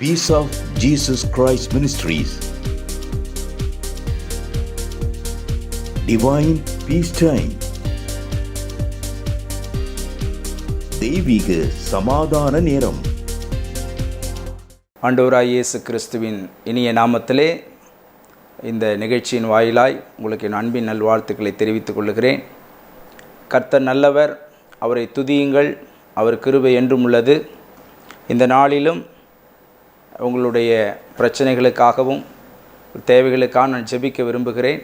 Peace of Jesus Christ Ministries, Divine Peace Time, தெய்வீக சமாதான நேரம். ஆண்டவராய் இயேசு கிறிஸ்துவின் இனிய நாமத்திலே இந்த நிகழ்ச்சியின் வாயிலாய் உங்களுக்கு என் அன்பின் நல்வாழ்த்துக்களை தெரிவித்துக் கொள்கிறேன். கர்த்தர் நல்லவர், அவரை துதியுங்கள், அவர் கிருபை என்றும் உள்ளது. இந்த நாளிலும் உங்களுடைய பிரச்சனைகளுக்காகவும் தேவைகளுக்காக நான் ஜெபிக்க விரும்புகிறேன்.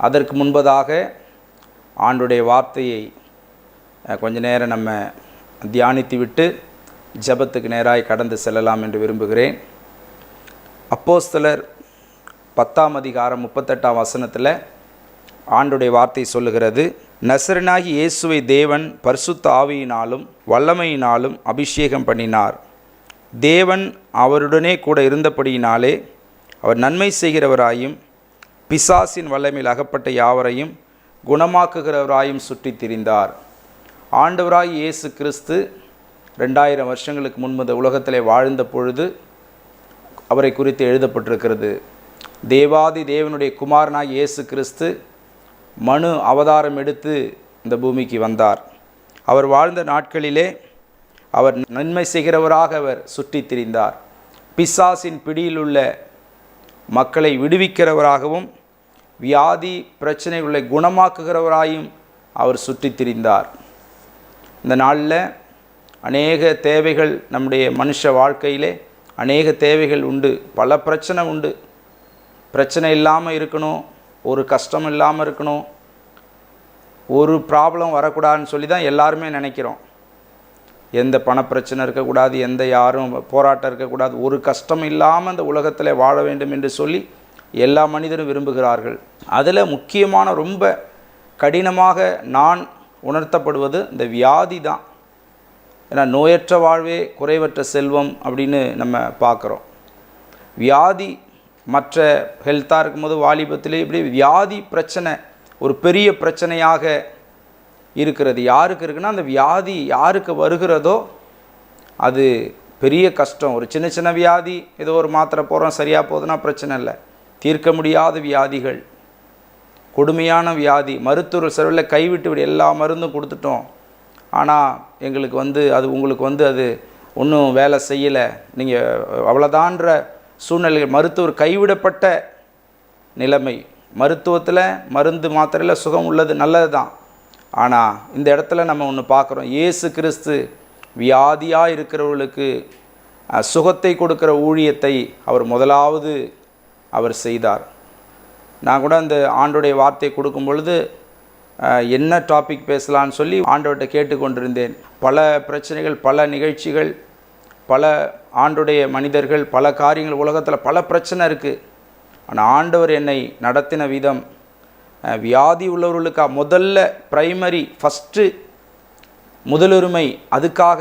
அதற்கு முன்பதாக ஆண்டுடைய வார்த்தையை கொஞ்ச நேரம் நம்ம தியானித்து விட்டு ஜெபத்துக்கு நேராய் கடந்து செல்லலாம் என்று விரும்புகிறேன். அப்போஸ்தலர் 10ஆம் அதிகாரம் 38ஆம் வசனத்தில் ஆண்டுடைய வார்த்தை சொல்லுகிறது, நசரனாகி இயேசுவை தேவன் பரிசுத்த ஆவியினாலும் வல்லமையினாலும் அபிஷேகம் பண்ணினார். தேவன் அவருடனே கூட இருந்தபடியினாலே அவர் நன்மை செய்கிறவராயும் பிசாசின் வல்லமையில் அகப்பட்ட யாவரையும் குணமாக்குகிறவராயும் சுற்றி திரிந்தார். ஆண்டவராய் இயேசு கிறிஸ்து 2000 வருஷங்களுக்கு முன்பு இந்த உலகத்திலே வாழ்ந்த பொழுது அவரை குறித்து எழுதப்பட்டிருக்கிறது. தேவாதி தேவனுடைய குமாரனாய் இயேசு கிறிஸ்து மனு அவதாரம் எடுத்து இந்த பூமிக்கு வந்தார். அவர் வாழ்ந்த நாட்களிலே அவர் நன்மை செய்கிறவராக அவர் சுற்றி திரிந்தார். பிசாசின் பிடியிலுள்ள மக்களை விடுவிக்கிறவராகவும் வியாதி பிரச்சனைகளை குணமாக்குகிறவராயும் அவர் சுற்றி திரிந்தார். இந்த நாளில் அநேக தேவைகள், நம்முடைய மனுஷ வாழ்க்கையிலே அநேக தேவைகள் உண்டு, பல பிரச்சனை உண்டு. பிரச்சனை இல்லாமல் இருக்கணும், ஒரு கஷ்டம் இல்லாமல் இருக்கணும், ஒரு ப்ராப்ளம் வரக்கூடாதுன்னு சொல்லி தான் எல்லாருமே நினைக்கிறோம். எந்த பணப்பிரச்சனை இருக்கக்கூடாது, எந்த யாரும் போராட்டம் இருக்கக்கூடாது, ஒரு கஷ்டம் இல்லாமல் இந்த உலகத்தில் வாழ வேண்டும் என்று சொல்லி எல்லா மனிதரும் விரும்புகிறார்கள். அதில் முக்கியமான ரொம்ப கடினமாக நான் உணர்த்தப்படுவது இந்த வியாதி தான். ஏன்னா நோயற்ற வாழ்வே குறைவற்ற செல்வம் அப்படின்னு நம்ம பார்க்குறோம். வியாதி மற்ற ஹெல்த்தாக இருக்கும்போது வாலிபத்திலே இப்படி வியாதி பிரச்சனை ஒரு பெரிய பிரச்சனையாக இருக்கிறது. யாருக்கு இருக்குன்னா அந்த வியாதி யாருக்கு வருகிறதோ அது பெரிய கஷ்டம். ஒரு சின்ன சின்ன வியாதி, ஏதோ ஒரு மாத்திரை போகிறோம் சரியாக போகுதுன்னா பிரச்சனை இல்லை. தீர்க்க முடியாத வியாதிகள், கொடுமையான வியாதி, மருத்துவர் செலவில் கைவிட்டு விட எல்லா மருந்தும் கொடுத்துட்டோம், ஆனால் எங்களுக்கு அது உங்களுக்கு அது ஒன்றும் வேலை செய்யலை, நீங்கள் அவ்வளோதான்ற சூழ்நிலை, மருத்துவர் கைவிடப்பட்ட நிலைமை. மருத்துவத்தில் மருந்து மாத்திரையில் சுகம் உள்ளது, நல்லது தான். ஆனால் இந்த இடத்துல நம்ம ஒன்று பார்க்குறோம், இயேசு கிறிஸ்து வியாதியாக இருக்கிறவர்களுக்கு சுகத்தை கொடுக்குற ஊழியத்தை அவர் முதலாவது அவர் செய்தார். நான் கூட அந்த ஆண்டோடைய வார்த்தையை கொடுக்கும் பொழுது என்ன டாபிக் பேசலான்னு சொல்லி ஆண்டவர்கிட்ட கேட்டுக்கொண்டிருந்தேன். பல பிரச்சனைகள், பல நிகழ்ச்சிகள், பல ஆண்டுடைய மனிதர்கள், பல காரியங்கள், உலகத்தில் பல பிரச்சனை இருக்குது. ஆனால் ஆண்டவர் என்னை நடத்தின விதம், வியாதி உள்ளவர்களுக்காக முதல்ல பிரைமரி ஃபஸ்ட்டு முதலுரிமை, அதுக்காக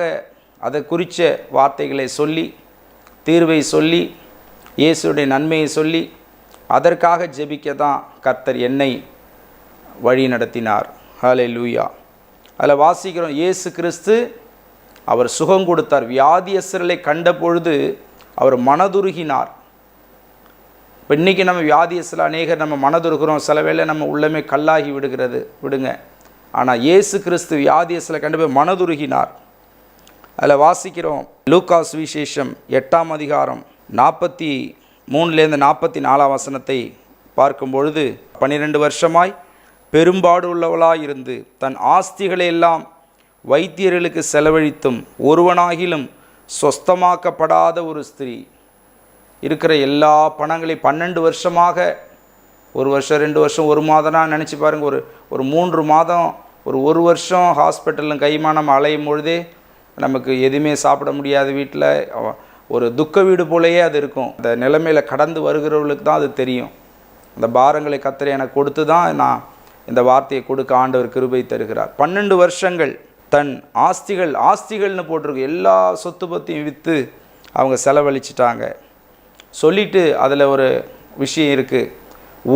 அதை குறித்த வார்த்தைகளை சொல்லி, தீர்வை சொல்லி, இயேசுடைய நன்மையை சொல்லி, அதற்காக ஜெபிக்க தான் கர்த்தர் என்னை வழி நடத்தினார். ஹல்லேலூயா. அதில் வாசிக்கிறோம், இயேசு கிறிஸ்து அவர் சுகம் கொடுத்தார். வியாதியஸ்தர்களை கண்ட பொழுது அவர் மனதுருகினார். இப்போ இன்றைக்கி நம்ம வியாதியஸ்தரில் அநேகர் நம்ம மனதுருகிறோம், சில வேளை நம்ம உள்ளமே கல்லாகி விடுங்க. ஆனால் இயேசு கிறிஸ்து வியாதியஸ்தரில் கண்டு போய் மனதுருகினார். அதில் வாசிக்கிறோம், லூக்கா சுவிசேஷம் 8ஆம் அதிகாரம் 43 44 வசனத்தை பார்க்கும் பொழுது, 12 வருஷமாய் பெரும்பாடு உள்ளவளாய் இருந்து தன் ஆஸ்திகளை எல்லாம் வைத்தியர்களுக்கு செலவழித்தும் ஒருவனாகிலும் சொஸ்தமாக்கப்படாத ஒரு ஸ்திரீ, இருக்கிற எல்லா பொணங்களையும் 12 வருஷமாக, 1 வருஷம் 2 வருஷம் 1 மாதம்னா நினச்சி பாருங்கள், ஒரு 3 மாதம், ஒரு வருஷம் ஹாஸ்பிட்டலும் கைமானம் அலையும் பொழுதே நமக்கு எதுவுமே சாப்பிட முடியாத வீட்டில் ஒரு துக்க வீடு போலேயே அது இருக்கும். அந்த நிலைமையில் கடந்து வருகிறவர்களுக்கு தான் அது தெரியும். அந்த பாரங்களை கர்த்தர் எனக்கு கொடுத்து தான் நான் இந்த வார்த்தையை கொடுக்க ஆண்டவர் கிருபை தருகிறார். 12 வருஷங்கள் தன் ஆஸ்திகள்னு போட்டிருக்கு, எல்லா சொத்து பத்தையும் விற்று அவங்க செலவழிச்சிட்டாங்க. சொல்லிவிட்டு அதில் ஒரு விஷயம் இருக்குது,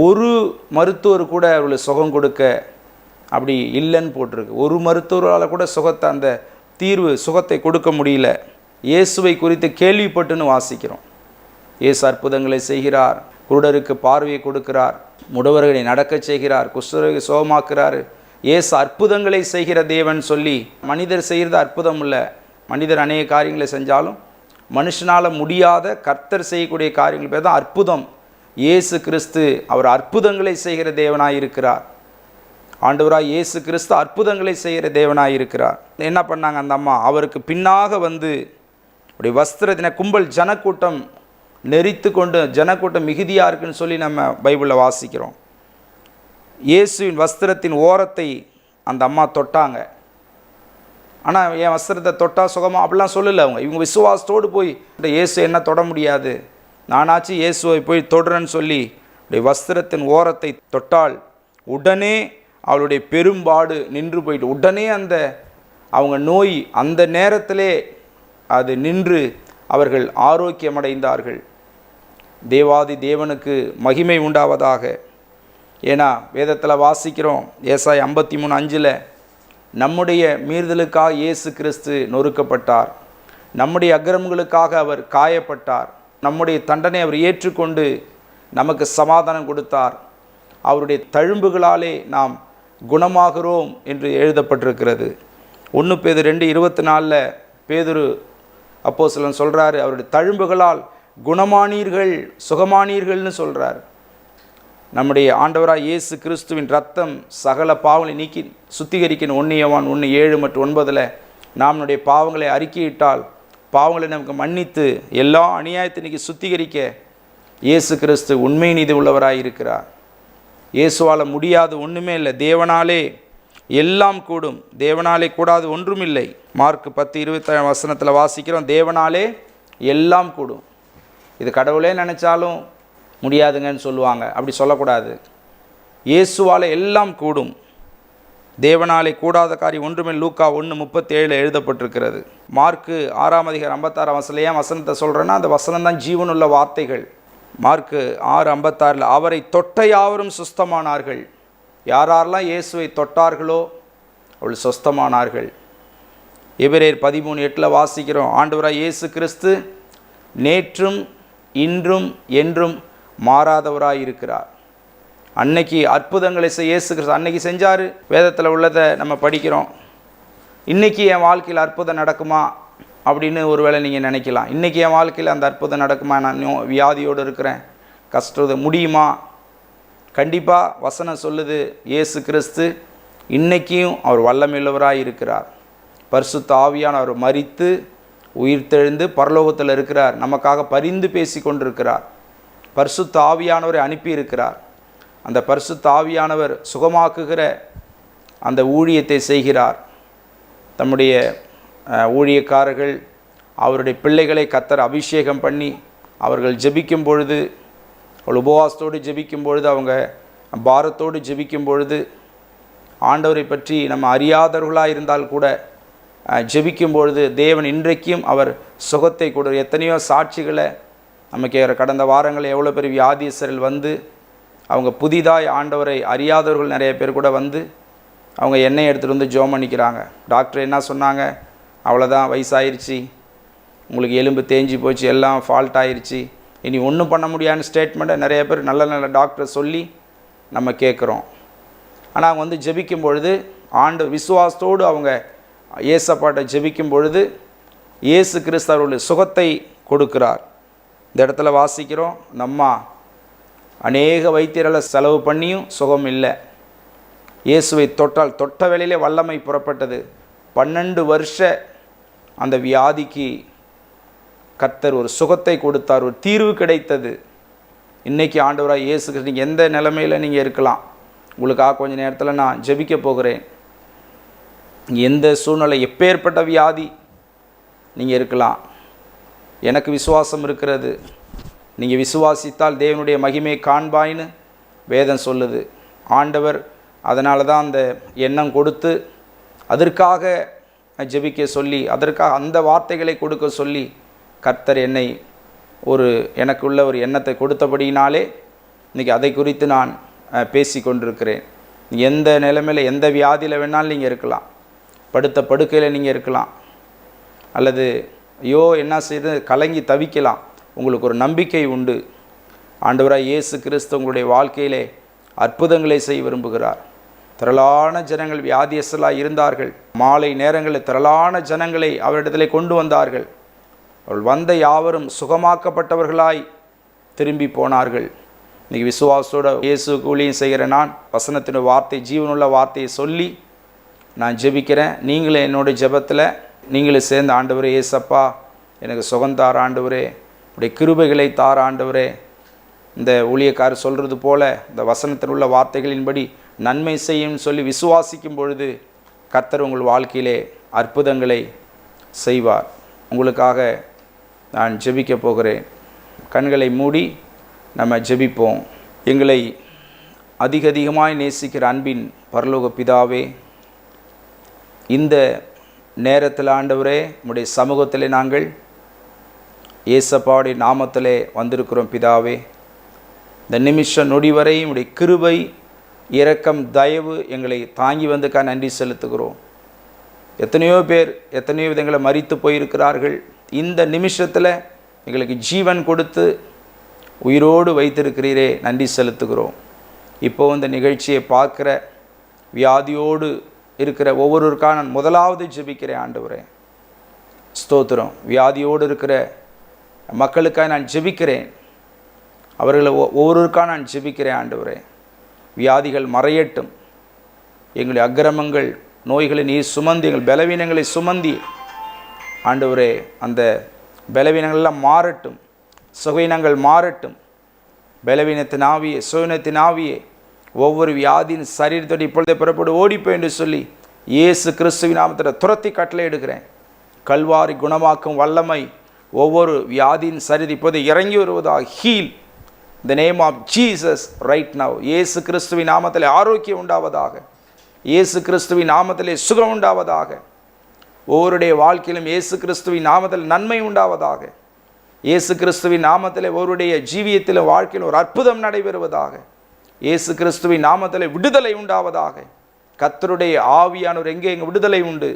ஒரு மருத்துவர் கூட அவர்களுக்கு சுகம் கொடுக்க அப்படி இல்லைன்னு போட்டிருக்கு. ஒரு மருத்துவரால் கூட அந்த சுகத்தை கொடுக்க முடியல. இயேசுவை குறித்து கேள்விப்பட்டுன்னு வாசிக்கிறோம். இயேசு அற்புதங்களை செய்கிறார், குருடருக்கு பார்வையை கொடுக்கிறார், முடவர்களை நடக்கச் செய்கிறார், குஷ்டரோகி சுகமாக்குறார். இயேசு அற்புதங்களை செய்கிற தேவன் சொல்லி, மனிதர் செய்கிறது அற்புதம் இல்லை. மனிதர் அநேக காரியங்களை செஞ்சாலும் மனுஷனால் முடியாத கர்த்தர் செய்யக்கூடிய காரியங்கள் பேர் தான் அற்புதம். இயேசு கிறிஸ்து அவர் அற்புதங்களை செய்கிற தேவனாய் இருக்கிறார். ஆண்டவராய் இயேசு கிறிஸ்து அற்புதங்களை செய்கிற தேவனாய் இருக்கிறார். என்ன பண்ணாங்க அந்த அம்மா? அவருக்கு பின்னாக வந்து அப்படி வஸ்திரத்தின கும்பல் ஜனக்கூட்டம் நெறித்து கொண்டு, ஜனக்கூட்டம் மிகுதியாக இருக்குன்னு சொல்லி நம்ம பைபிளில் வாசிக்கிறோம். இயேசுவின் வஸ்திரத்தின் ஓரத்தை அந்த அம்மா தொட்டாங்க. ஆனால் என் வஸ்திரத்தை தொட்டால் சுகமாக அப்படிலாம் சொல்லலை அவங்க. இவங்க விசுவாசத்தோடு போய் இயேசு என்ன தொட முடியாது, நானாச்சு இயேசுவை போய் தொடுறேன்னு சொல்லி அப்படி வஸ்திரத்தின் ஓரத்தை தொட்டால் உடனே அவளுடைய பெரும்பாடு நின்று போயிட்டு, உடனே அந்த அவங்க நோய் அந்த நேரத்திலே அது நின்று அவர்கள் ஆரோக்கியமடைந்தார்கள். தேவாதி தேவனுக்கு மகிமை உண்டாவதாக. ஏன்னா வேதத்தில் வாசிக்கிறோம், ஏசாயா 53:5 நம்முடைய மீறுதலுக்காக இயேசு கிறிஸ்து நொறுக்கப்பட்டார், நம்முடைய அக்கிரமங்களுக்காக அவர் காயப்பட்டார், நம்முடைய தண்டனை அவர் ஏற்றுக்கொண்டு நமக்கு சமாதானம் கொடுத்தார், அவருடைய தழும்புகளாலே நாம் குணமாகிறோம் என்று எழுதப்பட்டிருக்கிறது. 1 பேதுரு 2:24 பேதுரு அப்போஸ்தலன் சொல்கிறாரு, அவருடைய தழும்புகளால் குணமானீர்கள், சுகமானீர்கள்னு சொல்கிறார். நம்முடைய ஆண்டவராக இயேசு கிறிஸ்துவின் ரத்தம் சகல பாவங்களை நீக்கி சுத்திகரிக்கணும். 1 யோவான் 1:7 மற்றும் 9 நம்முடைய பாவங்களை அறிக்கையிட்டால் பாவங்களை நமக்கு மன்னித்து எல்லா அநியாயத்தை நீக்கி சுத்திகரிக்க இயேசு கிறிஸ்து உண்மை நீதி உள்ளவராக இருக்கிறார். இயேசுவால் முடியாது ஒன்றுமே இல்லை. தேவனாலே எல்லாம் கூடும், தேவனாலே கூடாது ஒன்றுமில்லை. மார்க் 10:27 வாசிக்கிறோம், தேவனாலே எல்லாம் கூடும். இது கடவுளே நினச்சாலும் முடியாதுங்கன்னு சொல்லுவாங்க, அப்படி சொல்லக்கூடாது. இயேசுவால் எல்லாம் கூடும், தேவனாலே கூடாத காரியம் ஒன்றுமில்லை. லூக்கா 1:37 எழுதப்பட்டிருக்கிறது. மார்க்கு 6:56 ஏன் வசனத்தை சொல்கிறேன்னா, அந்த வசனம் தான் ஜீவனுள்ள வார்த்தைகள். மார்க்கு 6:56 அவரை தொட்ட யாவரும் சுஸ்தமானார்கள். யாரெல்லாம் இயேசுவை தொட்டார்களோ அவள் சுஸ்தமானார்கள். எபிரேயர் 13:8 வாசிக்கிறோம், ஆண்டவராய் இயேசு கிறிஸ்து நேற்றும் இன்றும் என்றும் மாறாதவராய் இருக்கிறார். அன்னைக்கு அற்புதங்களை இயேசு கிறிஸ்து அன்னைக்கு செஞ்சார், வேதத்தில் உள்ளதை நம்ம படிக்கிறோம். இன்றைக்கி என் வாழ்க்கையில் அற்புதம் நடக்குமா அப்படின்னு ஒருவேளை நீங்கள் நினைக்கலாம். இன்றைக்கி என் வாழ்க்கையில் அந்த அற்புதம் நடக்குமா, நான் வியாதியோடு இருக்கிறேன், கஷ்டம் முடியுமா? கண்டிப்பாக வசனம் சொல்லுது, இயேசு கிறிஸ்து இன்றைக்கியும் அவர் வல்லமையுள்ளவராக இருக்கிறார். பரிசுத்த ஆவியானவர் மரித்து உயிர்த்தெழுந்து பரலோகத்தில் இருக்கிறார், நமக்காக பரிந்து பேசி கொண்டிருக்கிறார். பரிசுத்த ஆவியானவரை அனுப்பியிருக்கிறார். அந்த பரிசுத்த ஆவியானவர் சுகமாக்குகிற அந்த ஊழியத்தை செய்கிறார். தம்முடைய ஊழியக்காரர்கள் அவருடைய பிள்ளைகளை கர்த்தர் அபிஷேகம் பண்ணி அவர்கள் ஜெபிக்கும் பொழுது, அவள் உபவாசத்தோடு ஜெபிக்கும் பொழுது, அவங்க பாரத்தோடு ஜெபிக்கும் பொழுது, ஆண்டவரை பற்றி நம்ம அறியாதவர்களாக இருந்தால் கூட ஜெபிக்கும் பொழுது தேவன் இன்றைக்கும் அவர் சுகத்தை கொடு. எத்தனையோ சாட்சிகளை நமக்கு கடந்த வாரங்களில் எவ்வளோ பேர் வியாதியஸ்தர்கள் வந்து அவங்க புதிதாய் ஆண்டவரை அறியாதவர்கள் நிறைய பேர் கூட வந்து அவங்க எண்ணெய் எடுத்துகிட்டு வந்து ஜெபம் பண்ணிக்கிறாங்க. டாக்டர் என்ன சொன்னாங்க, அவ்வளோதான், வயசாயிருச்சு, உங்களுக்கு எலும்பு தேஞ்சி போச்சு, எல்லாம் ஃபால்ட் ஆயிடுச்சு, இனி ஒன்றும் பண்ண முடியாதுன்னு ஸ்டேட்மெண்ட்டை நிறைய பேர் நல்ல நல்ல டாக்டர் சொல்லி நம்ம கேட்குறோம். ஆனால் அவங்க வந்து ஜெபிக்கும் பொழுது விசுவாசத்தோடு அவங்க இயேசப்பாட்டை ஜெபிக்கும் பொழுது இயேசு கிறிஸ்து அவர்களுடைய சுகத்தை கொடுக்கிறார். இந்த இடத்துல வாசிக்கிறோம், நம்ம அநேக வைத்தியர்களை செலவு பண்ணியும் சுகம் இல்லை. இயேசுவை தொட்டால் தொட்ட வேளையிலே வல்லமை புறப்பட்டது. 12 வருஷ அந்த வியாதிக்கு கர்த்தர் ஒரு சுகத்தை கொடுத்தார், ஒரு தீர்வு கிடைத்தது. இன்றைக்கி ஆண்டவராக இயேசு கிறிஸ்து, நீங்கள் எந்த நிலைமையில் நீங்கள் இருக்கலாம், உங்களுக்காக கொஞ்சம் நேரத்தில் நான் ஜெபிக்க போகிறேன். எந்த சூழ்நிலை, எப்பேற்பட்ட வியாதி நீங்கள் இருக்கலாம், எனக்கு விசுவாசம் இருக்கிறது, நீங்கள் விசுவாசித்தால் தேவனுடைய மகிமையை காண்பாயின்னு வேதம் சொல்லுது. ஆண்டவர் அதனால தான் அந்த எண்ணம் கொடுத்து அதற்காக ஜெபிக்க சொல்லி, அதற்காக அந்த வார்த்தைகளை கொடுக்க சொல்லி கர்த்தர் என்னை எனக்குள்ள ஒரு எண்ணத்தை கொடுத்தபடியினாலே இன்றைக்கி அதை குறித்து நான் பேசி கொண்டிருக்கிறேன். எந்த நிலைமையில் எந்த வியாதியில் வேணாலும் நீங்கள் இருக்கலாம், படுத்த படுக்கையில் நீங்கள் இருக்கலாம், அல்லது ஐயோ என்ன செய்து கலங்கி தவிக்கலாம். உங்களுக்கு ஒரு நம்பிக்கை உண்டு. ஆண்டவராய் இயேசு கிறிஸ்து உங்களுடைய வாழ்க்கையிலே அற்புதங்களை செய்ய விரும்புகிறார். திரளான ஜனங்கள் வியாதியஸ்தலாக இருந்தார்கள். மாலை நேரங்களில் திரளான ஜனங்களை அவரிடத்திலே கொண்டு வந்தார்கள். அவர்கள் வந்த யாவரும் சுகமாக்கப்பட்டவர்களாய் திரும்பி போனார்கள். இன்றைக்கி விசுவாசத்தோட இயேசுக்கு ஊழியம் செய்கிற நான் வசனத்தின் வார்த்தை, ஜீவனுள்ள வார்த்தையை சொல்லி நான் ஜெபிக்கிறேன். நீங்களே என்னோட ஜெபத்தில் நீங்களே சேர்ந்த, ஆண்டவரே இயேசப்பா எனக்கு சுகந்தார ஆண்டவரே, உடைய கிருபைகளை தார ஆண்டவரே, இந்த ஊழியக்காரர் சொல்கிறது போல இந்த வசனத்தில் உள்ள வார்த்தைகளின்படி நன்மை செய்யும் சொல்லி விசுவாசிக்கும் பொழுது கர்த்தர் உங்கள் வாழ்க்கையிலே அற்புதங்களை செய்வார். உங்களுக்காக நான் ஜெபிக்க போகிறேன். கண்களை மூடி நம்ம ஜெபிப்போம். எங்களை அதிகமாய் நேசிக்கிற அன்பின் பரலோக பிதாவே, இந்த நேரத்தில் ஆண்டவரே உம்முடைய சமூகத்திலே நாங்கள் இயேசப்பாவுடைய நாமத்திலே வந்திருக்கிறோம் பிதாவே. இந்த நிமிஷம் நொடி வரை உம்முடைய கிருபை, இரக்கம், தயவு எங்களை தாங்கி வந்துக்கா நன்றி செலுத்துகிறோம். எத்தனையோ பேர் எத்தனையோ விதங்களை மரித்து போயிருக்கிறார்கள். இந்த நிமிஷத்தில் எங்களுக்கு ஜீவன் கொடுத்து உயிரோடு வைத்திருக்கிறீரே, நன்றி செலுத்துகிறோம். இப்போது இந்த நிகழ்ச்சியை பார்க்குற வியாதியோடு இருக்கிற ஒவ்வொருவருக்காக நான் முதலாவது ஜெபிக்கிறேன் ஆண்டவரே. ஸ்தோத்திரம். வியாதியோடு இருக்கிற மக்களுக்காக நான் ஜெபிக்கிறேன். அவர்களை ஒவ்வொருவருக்காக நான் ஜெபிக்கிறேன் ஆண்டவரே. வியாதிகள் மறையட்டும். எங்களுடைய அக்கிரமங்கள், நோய்களை நீர் சுமந்தி, எங்கள் பலவீனங்களை சுமந்தி ஆண்டவரே, அந்த பலவீனங்கள்லாம் மாறட்டும். சுகையினங்கள் மாறட்டும். பலவீனத்தின் ஆவியே, சுயனத்தின் ஆவியே, ஒவ்வொரு வியாதியின் சரீரத்தோடு இப்பொழுதே புறப்பட்டு ஓடிப்போய் என்று சொல்லி இயேசு கிறிஸ்துவின் நாமத்தில் துரத்தி கட்டளை எடுக்கிறேன். கல்வாரி குணமாக்கும் வல்லமை ஒவ்வொரு வியாதியின் சரீரம் இப்போது இறங்கி வருவதாக. Heal the name of Jesus right now. இயேசு கிறிஸ்துவின் நாமத்தில் ஆரோக்கியம் உண்டாவதாக. இயேசு கிறிஸ்துவின் நாமத்திலே சுகம் உண்டாவதாக. ஒவ்வொருடைய வாழ்க்கையிலும் இயேசு கிறிஸ்துவின் நாமத்தில் நன்மை உண்டாவதாக. இயேசு கிறிஸ்துவின் நாமத்தில் ஒருவருடைய ஜீவியத்திலும் வாழ்க்கையில் ஒரு அற்புதம் நடைபெறுவதாக. இயேசு கிறிஸ்துவின் நாமத்தில் விடுதலை உண்டாவதாக. கர்த்தருடைய ஆவியானவர் எங்கே எங்கே விடுதலை உண்டு.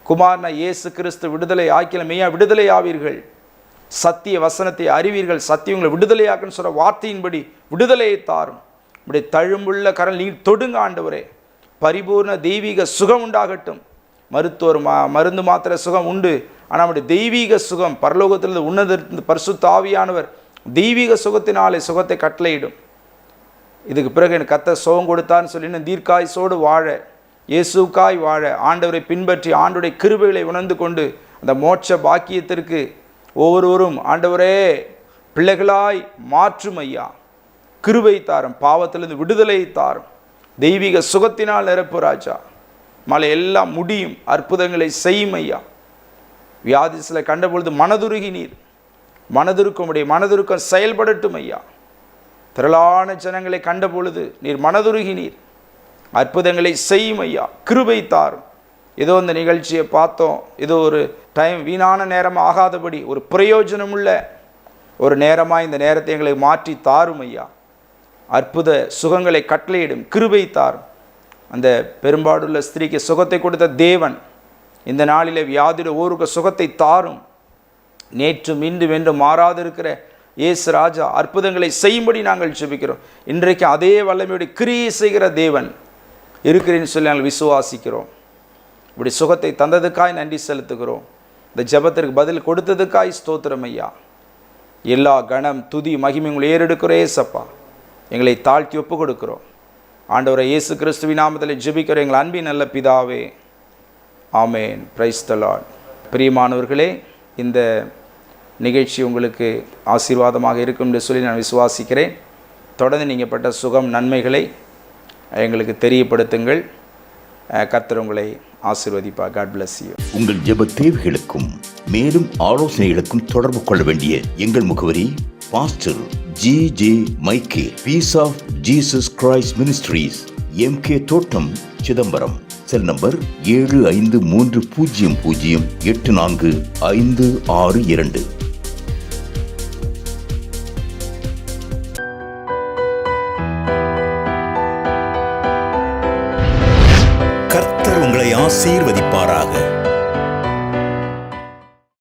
குமாரனா இயேசு கிறிஸ்து விடுதலை ஆக்கில மெய்யா விடுதலை ஆவீர்கள். சத்திய வசனத்தை அறிவீர்கள். சத்தியங்களை விடுதலையாக்குன்னு சொல்கிற வார்த்தையின்படி விடுதலையை தாரும். இப்படி தழும்புள்ள கரல் நீர் தொடுங்க ஆண்டவரே. பரிபூர்ண தெய்வீக சுகம் உண்டாகட்டும். மருத்துவர் மருந்து மாத்திர சுகம் உண்டு. ஆனால் நம்முடைய தெய்வீக சுகம் பரலோகத்திலிருந்து உன்னதத்திலிருந்து பரிசுத்த ஆவியானவர் தெய்வீக சுகத்தினாலே சுகத்தை கட்டளையிடும். இதுக்கு பிறகு எனக்கு கர்த்தர் சுகம் கொடுத்தான்னு சொல்லி இன்னும் தீர்க்காயுசோடு வாழ, இயேசுக்காய் வாழ, ஆண்டவரை பின்பற்றி ஆண்டவருடைய கிருபைகளை உணர்ந்து கொண்டு அந்த மோட்ச பாக்கியத்திற்கு ஒவ்வொருவரும் ஆண்டவரே பிள்ளைகளாய் மாற்றும் ஐயா. கிருபை தாரும். பாவத்திலிருந்து விடுதலை தாரும். தெய்வீக சுகத்தினால் நிரப்பு ராஜா. மழை எல்லாம் முடியும். அற்புதங்களை செய்யும் ஐயா. வியாதிசில கண்டபொழுது மனதுருகினீர். மனதுருக்கம் செயல்படட்டும் ஐயா. திரளான ஜனங்களை கண்ட பொழுது நீர் மனதுருகினீர். அற்புதங்களை செய்யும் ஐயா. கிருபை தாரும். ஏதோ இந்த நிகழ்ச்சியை பார்த்தோம், ஏதோ ஒரு டைம் வீணான நேரம் ஆகாதபடி ஒரு பிரயோஜனமுள்ள ஒரு நேரமாக இந்த நேரத்தை எங்களை மாற்றி தாரும் ஐயா. அற்புத சுகங்களை கட்டளையிடும். கிருபை தாரும். அந்த பெரும்பாடுள்ள ஸ்திரீக்கு சுகத்தை கொடுத்த தேவன் இந்த நாளிலே வியாதியோட ஊருக்கு சுகத்தை தாரும். நேற்றும் இன்று வென்று மாறாதிருக்கிற இயேசு ராஜா அற்புதங்களை செய்யும்படி நாங்கள் ஜெபிக்கிறோம். இன்றைக்கு அதே வல்லமையோடு கிரியை செய்கிற தேவன் இருக்கிறேன்னு சொல்லி நாங்கள் விசுவாசிக்கிறோம். இப்படி சுகத்தை தந்ததுக்காய் நன்றி செலுத்துகிறோம். இந்த ஜெபத்திற்கு பதில் கொடுத்ததுக்காய் ஸ்தோத்திரம் ஐயா. எல்லா கணம் துதி மகிமை உங்களை ஏறெடுக்கிறோம் ஏசப்பா. எங்களை தாழ்த்தி ஒப்பு கொடுக்கிறோம். ஆண்டவரை இயேசு கிறிஸ்துவின் நாமத்தில் ஜெபிக்கிறோம் எங்கள் அன்பின் நல்ல பிதாவே. ஆமேன். Praise the Lord. பிரியமானவர்களே, இந்த நிகழ்ச்சி உங்களுக்கு ஆசீர்வாதமாக இருக்கும் என்று சொல்லி நான் விசுவாசிக்கிறேன். தொடர்ந்து நீங்கள் பட்ட சுகம் நன்மைகளை எங்களுக்கு தெரியப்படுத்துங்கள். கர்த்தர் உங்களை ஆசீர்வதிப்பார். God bless you. உங்கள் ஜெப தேவைகளுக்கும் மேலும் ஆலோசனைகளுக்கும் தொடர்பு கொள்ள வேண்டிய எங்கள் முகவரி பாஸ்டர் G.J. மைக்கே, peace of Jesus Christ ministries, MK Thottam, Chidambaram. Cell number 7530084562.